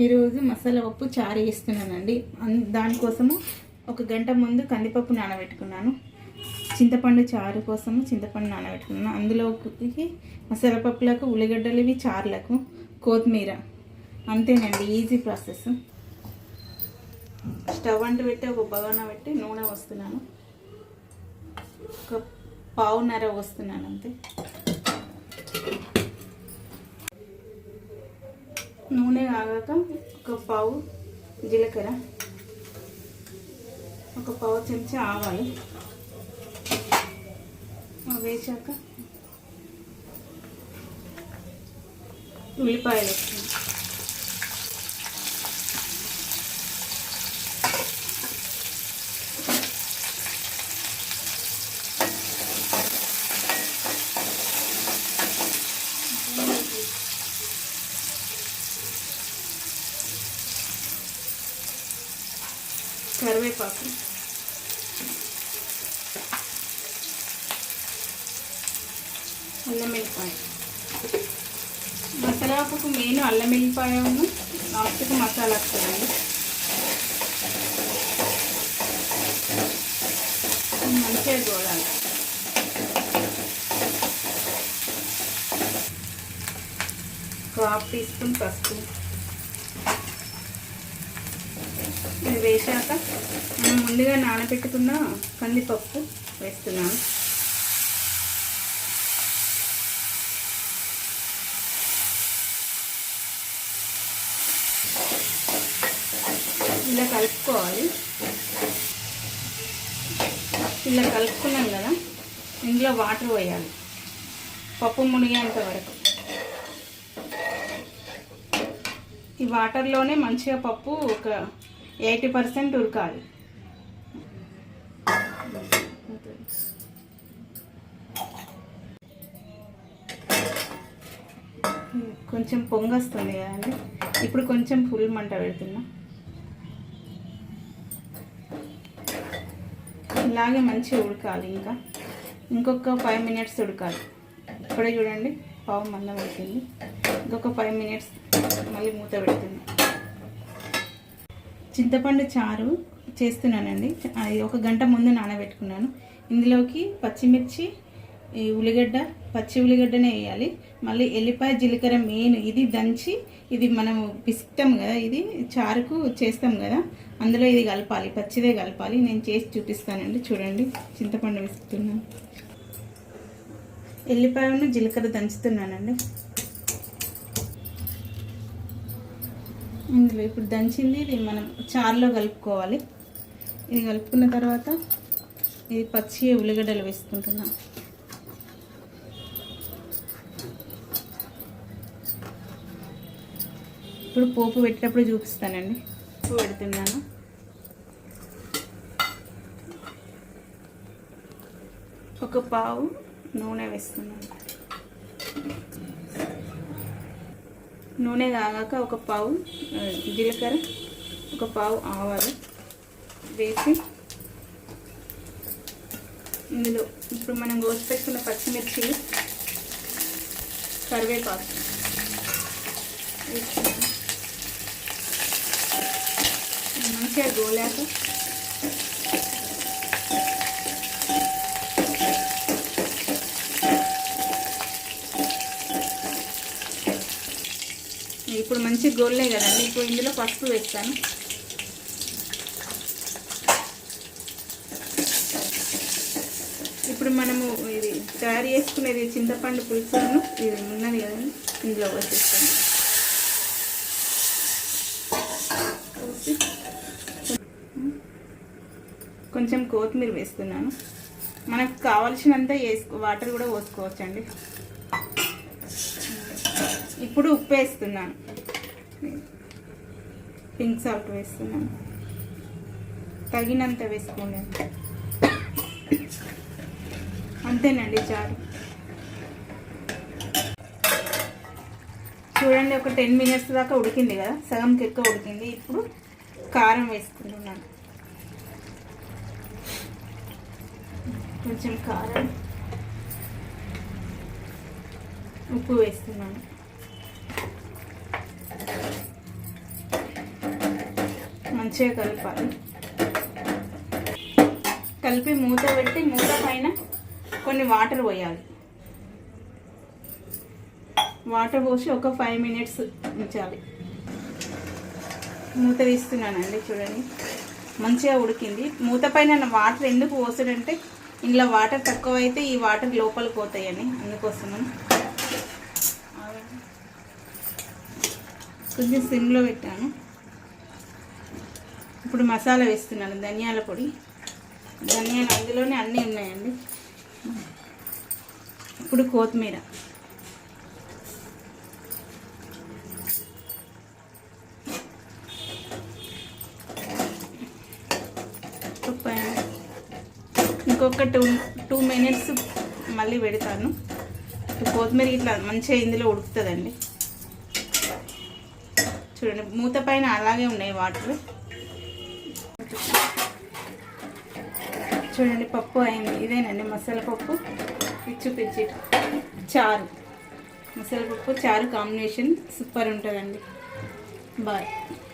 ఈరోజు మసాలా పప్పు చారు చేస్తున్నానండి. దానికోసము 1 గంట ముందు కందిపప్పు నానబెట్టుకున్నాను. చింతపండు చారు కోసము చింతపండు నానబెట్టుకున్నాను. అందులోకి మసాలా పప్పులకు ఉల్లిగడ్డలు, ఇవి చారులకు కొత్తిమీర. అంతేనండి, ఈజీ ప్రాసెస్. స్టవ్ అంటు పెట్టి ఒక బగోనా పెట్టి నూనె పోస్తున్నాను. ఒక పావున్నర పోస్తున్నాను అంతే. నూనె కాగాక ఒక పావు జీలకర్ర, ఒక పావు చెంచా ఆవాలు వేసాక ఉల్లిపాయలు వేస్తున్నాను. కరివేపాకు, అల్లం వెల్లిపాయ. మసాలాకు మెయిన్ అల్లం వెల్లిపాయ ఉన్న లాస్ట్కి మసాలా వస్తుందండి. మంచిగా చూడాలి. ఒక 1/2 టీ స్పూన్ పసుపు ఇది వేసాక మనం ముందుగా నానబెట్టుకున్న కందిపప్పు వేస్తున్నాను. ఇలా కలుపుకోవాలి. ఇలా కలుపుకున్నాం కదా, ఇందులో వాటర్ పోయాలి పప్పు మునిగేంత వరకు. ఈ వాటర్లోనే మంచిగా పప్పు ఒక 80% ఉడకాలి. కొంచెం పొంగొస్తుంది కదండి, ఇప్పుడు కొంచెం ఫుల్ మంట పెడుతున్నా. ఇలాగే మంచిగా ఉడకాలి. ఇంకొక 5 మినిట్స్ ఉడకాలి. ఇప్పుడే చూడండి పావు మందం ఉడికింది. ఇంకొక 5 మినిట్స్ మళ్ళీ మూత పెడుతుంది. చింతపండు చారు చేస్తున్నానండి. అది 1 గంట ముందు నానబెట్టుకున్నాను. ఇందులోకి పచ్చిమిర్చి, ఉల్లిగడ్డ, పచ్చి ఉల్లిగడ్డనే వేయాలి. మళ్ళీ ఎల్లిపాయ, జీలకర్ర మెయిన్. ఇది దంచి ఇది మనం పిసుకుతాం కదా, ఇది చారుకు చేస్తాం కదా, అందులో ఇది కలపాలి, పచ్చిదే కలపాలి. నేను చేసి చూపిస్తానండి. చూడండి, చింతపండు పిసుకుతున్నాను. ఎల్లిపాయను జీలకర్ర దంచుతున్నానండి. ఇందులో ఇప్పుడు దంచింది ఇది మనం చారులో కలుపుకోవాలి. ఇది కలుపుకున్న తర్వాత ఇది పచ్చి ఉల్లిగడ్డలు వేసుకుంటున్నాం. ఇప్పుడు పోపు పెట్టేటప్పుడు చూపిస్తానండి. పోపు పెడుతున్నాను. ఒక పావు నూనె వేస్తున్నాను. నూనె కాగాక ఒక పావు జీలకర్ర, ఒక పావు ఆవాలు వేసి ఇందులో ఇప్పుడు మనం కోసి పెట్టుకున్న పచ్చిమిర్చి, కరివేపాకు వేస్తున్నాం. మంచిగా గోలాక ఇప్పుడు మంచి గోల్లే కదండి. ఇప్పుడు ఇందులో పసుపు వేస్తాను. ఇప్పుడు మనము ఇది తయారు చేసుకునేది చింతపండు పులుసును ఇది ఉన్నది కదండి, ఇందులో వేసేస్తాను. కొంచెం కొత్తిమీర వేస్తున్నాను. మనకు కావాల్సినంత వాటర్ కూడా పోసుకోవచ్చండి. ఇప్పుడు ఉప్పు వేస్తున్నాను. పింక్ సాల్ట్ వేస్తున్నాను. తగినంత వేసుకోండి. అంతేనండి చారు. చూడండి, ఒక 10 మినిట్స్ దాకా ఉడికింది కదా, సగంకి ఎక్కువ ఉడికింది. ఇప్పుడు కారం వేసుకుంటున్నాను. కొంచెం కారం, ఉప్పు వేస్తున్నాను. మంచిగా కలపాలి. కలిపి మూత పెట్టి మూత పైన కొన్ని వాటర్ పోయాలి. వాటర్ పోసి ఒక 5 minutes ఉంచాలి. మూత తీస్తున్నానండి, చూడండి మంచిగా ఉడికింది. మూత పైన వాటర్ ఎందుకు పోసాడంటే ఇందులో వాటర్ తక్కువ అయితే ఈ వాటర్ లోపలికి పోతాయని, అందుకోసమని కొంచెం సిమ్లో పెట్టాను. ఇప్పుడు మసాలా వేస్తున్నాను. ధనియాల పొడి, ధనియాలు అందులోనే అన్నీ ఉన్నాయండి. ఇప్పుడు కొత్తిమీర, ఇంకొక 2 minutes మళ్ళీ పెడతాను. కొత్తిమీర ఇట్లా మంచిగా ఇందులో ఉడుకుతుందండి. చూడండి మూత పైన అలాగే ఉన్నాయి వాటర్. చూడండి పప్పు అయింది. ఇదేనండి మసాలా పప్పు. ఇది చూపించి చారు, మసాలా పప్పు చారు కాంబినేషన్ సూపర్ ఉంటుందండి. బాయ్.